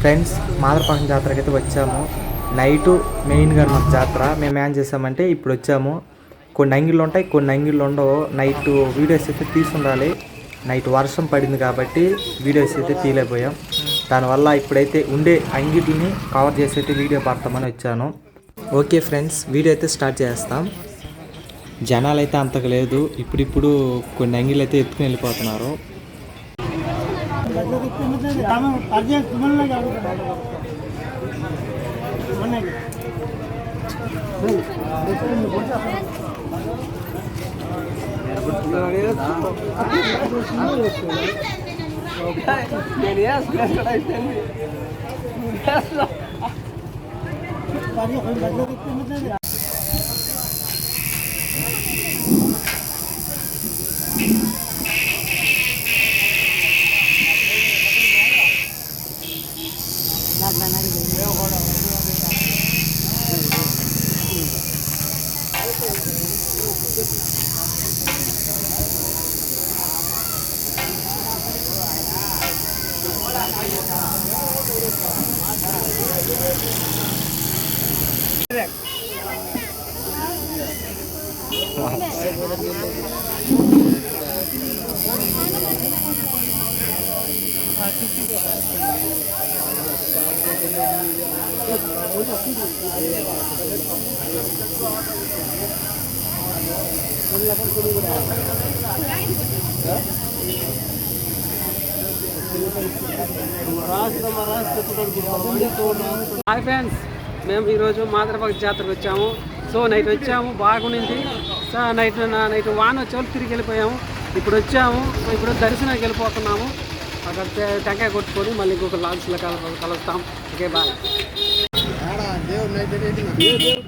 Friends, Madarapakam జాతరకి అయితే వచ్చాము. నైటు మెయిన్గా మాకు జాతర. మేము ఏం చేసామంటే ఇప్పుడు వచ్చాము. కొన్ని అంగిళ్ళు ఉంటాయి, కొన్ని అంగిళ్ళు ఉండవు. నైట్ వీడియోస్ అయితే తీసుండాలి. నైట్ వర్షం పడింది కాబట్టి వీడియోస్ అయితే తీయలేకపోయాం. దానివల్ల ఇప్పుడైతే ఉండే అంగిటిని కవర్ చేసి అయితే వీడియో పడతామని వచ్చాను. ఓకే ఫ్రెండ్స్, వీడియో అయితే స్టార్ట్ చేస్తాం. జనాలు అయితే అంతకు లేదు. ఇప్పుడిప్పుడు కొన్ని అంగిళ్ళు అయితే ఎత్తుకుని వెళ్ళిపోతున్నారు. హాయ్ ఫ్రెండ్స్, మేము ఈరోజు మాదరపాకం జాతరకు వచ్చాము. సో నైట్ వచ్చాము, బాగుండింది. సో నైట్ వాన వచ్చేవాళ్ళు తిరిగి వెళ్ళిపోయాము. ఇప్పుడు వచ్చాము, ఇప్పుడు దర్శనానికి వెళ్ళిపోతున్నాము. అక్కడ టెంకాయ కొట్టుకొని మళ్ళీ ఇంకొక లాడ్జ్లో కలుస్తాం. Okay, bye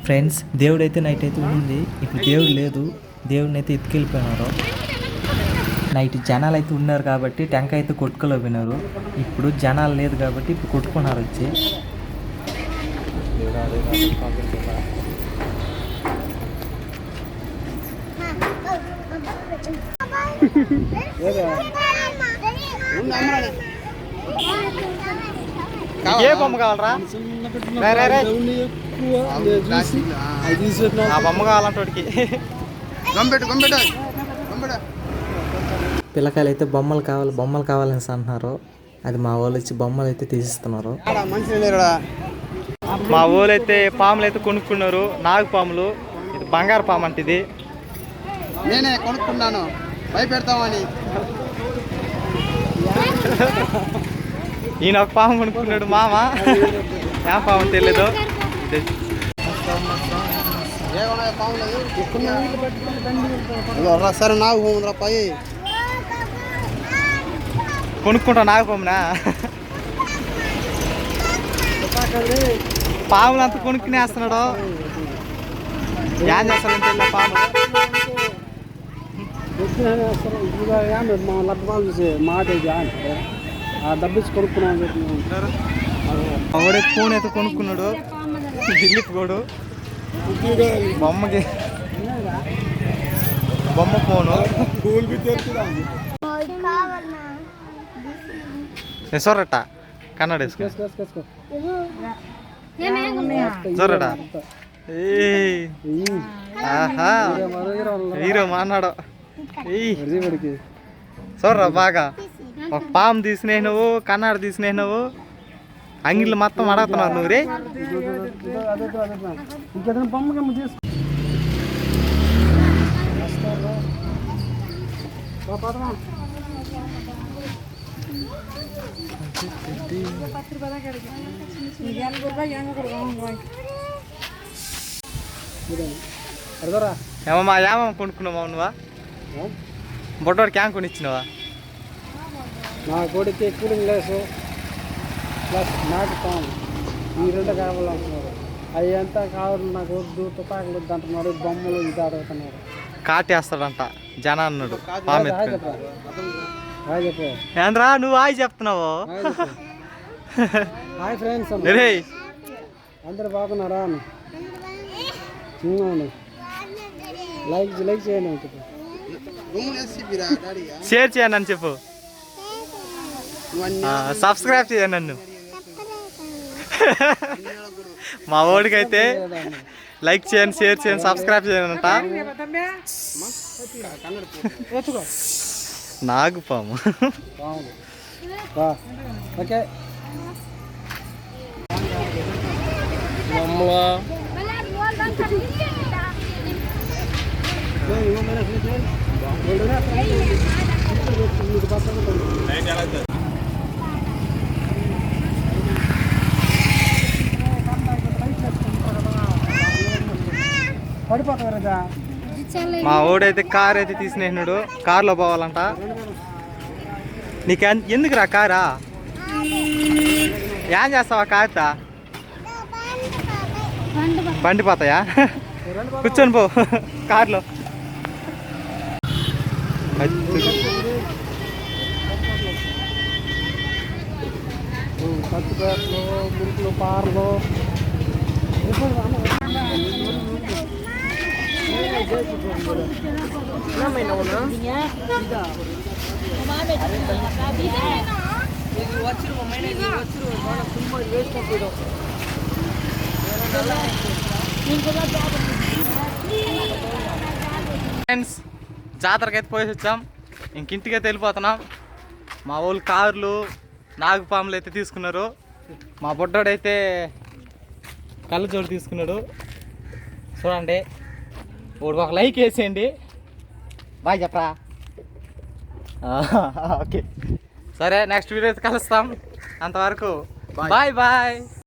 friends. దేవుడైతే నైట్ అయితే ఉంది. ఇప్పుడు దేవుడు లేదు, దేవుడిని అయితే ఎత్తుకెళ్ళిపోయినారు. నైట్ జనాలు అయితే ఉన్నారు కాబట్టి టెంకాయ అయితే కొట్టుకోలేకపోయినారు. ఇప్పుడు జనాలు లేదు కాబట్టి ఇప్పుడు కొట్టుకున్నారు వచ్చి. ఏ బొమ్మ కావాలరా? ఆ బొమ్మ కావాలంటే పిల్లకాయలు అయితే బొమ్మలు కావాలని అంటున్నారు. అది మా వాళ్ళు వచ్చి బొమ్మలు అయితే తీసిస్తున్నారు. మా వాళ్ళు అయితే పాములు అయితే కొనుక్కున్నారు. నాగు పాములు. ఇది బంగారు పాము అంటే ఇది నేనే కొనుక్కున్నాను భయపెడతామని. ఈయన ఒక పాము కొనుక్కున్నాడు మామ. ఏ పాము తెలియదు. సరే నాగు పోమురా పై కొనుక్కుంటా. నాగు పామునా? పాములు అంతా కొనుక్కునే వేస్తున్నాడు. ఏం చేస్తారంటే పాము మాట డబ్బిచ్చి కొనుక్కున్నాను. ఆవిడే ఫోన్ అయితే కొనుక్కున్నాడు. దిలీప్ గోడు బొమ్మకి బొమ్మ ఫోను. సొరట కన్నడ సొరట. ఆహా, హీరో మాన్నాడు. చూడరా బాగా. ఒక పాము తీసినాయి నువ్వు, కన్నడ తీసినాయి నువ్వు. అంగిళ్ళు మొత్తం అడుగుతున్నావు నువ్వు రే. ఏమమ్మా ఏమమ్మ కొనుక్కున్నావా నువ్వా? బొడ్డోడికి ఏం కొనిచ్చినావా? నా కొడుకు కూలింగ్ గ్లాసు ప్లస్ నాటు పాము ఈ రెండు కావాలంటున్నారు. అవి ఎంత కావాలి నాకు వద్దు, తుపాకులు వద్దు అంటున్నారు. బొమ్మలు ఇది అడుగుతున్నారు. కాటేస్తాడంట జనా అన్నాడు. పాము చెప్పు ఏంద్రా నువ్వు హాయ్ చెప్తున్నావు? హాయ్ ఫ్రెండ్స్, అందరు బాగున్నారా? లైక్ చేయండి, షేర్ చేయను అని చెప్పు, సబ్స్క్రైబ్ చేయ నన్ను. మా ఓడికైతే లైక్ చేయండి, షేర్ చేయండి, సబ్స్క్రైబ్ చేయండి. నాగుపాము. ఓకే పడిపోతారు. మా ఓడైతే కార్ అయితే తీసినేసినాడు, కార్లో పోవాలంట. నీకు ఎందుకురా కారా? ఏం చేస్తావా కార్తా? బండి పోతాయా? కూర్చొని పో కార్లో. కత్తిపేటలు, గుంపులు, పార్లు. ఫ్రెండ్స్, జాతరకి అయితే పోయేసి వచ్చాం, ఇంకింటికైతే వెళ్ళిపోతున్నాం. మా వాళ్ళు కార్లు, నాగుపాములు అయితే తీసుకున్నారు. మా బుడ్డోడైతే కళ్ళజోడు తీసుకున్నాడు. చూడండి, ఒక లైక్ వేసేయండి. బాయ్ చెప్పరా. ఓకే సరే, నెక్స్ట్ వీడియో కలుస్తాం. అంతవరకు బాయ్ బాయ్.